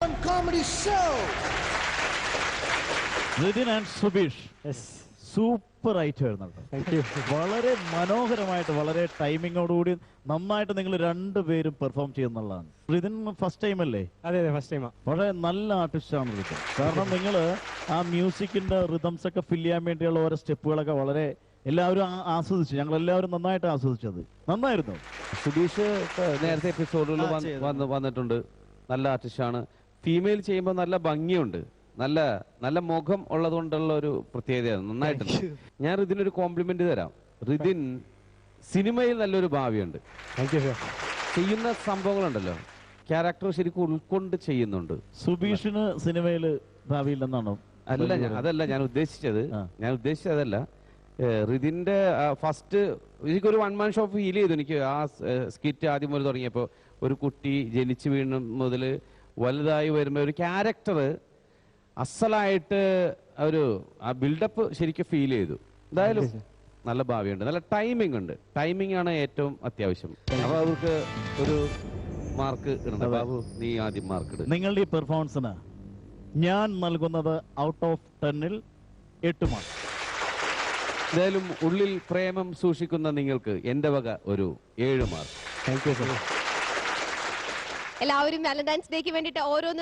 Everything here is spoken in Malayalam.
Comedy show. Ridin and Subish. Yes. Super ആയിട്ട് വരുന്നുണ്ട്. വളരെ മനോഹരമായിട്ട് വളരെ ടൈമിങ്ങോടുകൂടി നന്നായിട്ട് നിങ്ങൾ രണ്ടുപേരും പെർഫോം ചെയ്യുന്നുള്ളതാണ്. ഋതിൻ ഫസ്റ്റ് ടൈം അല്ലേ? അതെ ഫസ്റ്റ് ടൈമാ. വളരെ നല്ല ആർട്ടിസ്റ്റാണ് ഋതിൻ. കാരണം നിങ്ങൾ ആ മ്യൂസിക്കിന്റെ റിതംസ് ഒക്കെ ഫില്ല് ചെയ്യാൻ വേണ്ടിയുള്ള ഓരോ സ്റ്റെപ്പുകളൊക്കെ വളരെ എല്ലാവരും ആസ്വദിച്ചു. ഞങ്ങൾ എല്ലാവരും നന്നായിട്ട് ആസ്വദിച്ചത്. നന്നായിരുന്നു. സുബീഷ് നേരത്തെ എപ്പിസോഡുകൾ വന്നിട്ടുണ്ട്. നല്ല ആർട്ടിസ്റ്റാണ്. ഫീമെയിൽ ചെയ്യുമ്പോൾ നല്ല ഭംഗിയുണ്ട്. നല്ല നല്ല മുഖം ഉള്ളത് കൊണ്ടുള്ള ഒരു പ്രത്യേകതയാണ്. നന്നായിട്ടുണ്ട്. ഞാൻ ഇതിനൊരു കോംപ്ലിമെന്റ് തരാം. ഋതിൻ സിനിമയിൽ നല്ലൊരു ഭാവിയുണ്ട്. ചെയ്യുന്ന സംഭവങ്ങളുണ്ടല്ലോ, ക്യാരക്ടർ ശരിക്കും ഉൾക്കൊണ്ട് ചെയ്യുന്നുണ്ട്. സുബീഷിന് സിനിമയിൽ ഭാവിയില്ലെന്നാണോ? അതല്ല ഞാൻ ഉദ്ദേശിച്ചത്. അതല്ല. ഋതിന്റെ ഫസ്റ്റ് എനിക്കൊരു വൺ മാൻ ഷോ ഫീൽ ചെയ്തു. എനിക്ക് ആ സ്കിറ്റ് ആദ്യം മുതൽ തുടങ്ങിയപ്പോൾ ഒരു കുട്ടി ജനിച്ചു വീണ മുതൽ വലുതായി വരുമ്പോൾ ഒരു ക്യാരക്ടർ അസലായിട്ട് ഒരു ആ ബിൽഡപ്പ് ശരിക്കും ഫീൽ ചെയ്തു. എന്തായാലും നല്ല ഭാവിയുണ്ട്. നല്ല ടൈമിംഗ് ഉണ്ട്. ടൈമിംഗ് ആണ് ഏറ്റവും അത്യാവശ്യം. അപ്പൊ അവർക്ക് ഒരു മാർക്ക് ഇടണം. ബാബു, നീ ആദ്യം മാർക്ക് ഇടും. നിങ്ങളുടെ ഈ പെർഫോമൻസിന് ഞാൻ നൽകുന്നത് ഔട്ട് ഓഫ് 10-ൽ 8 മാർക്ക്. എന്തായാലും ഉള്ളിൽ പ്രേമം സൂക്ഷിക്കുന്ന നിങ്ങൾക്ക് എന്റെ വക ഒരു 7 മാർക്ക്. Thank you sir. എല്ലാവരും വാലന്റൈൻസ് ഡേക്ക് വേണ്ടിയിട്ട് ഓരോന്ന്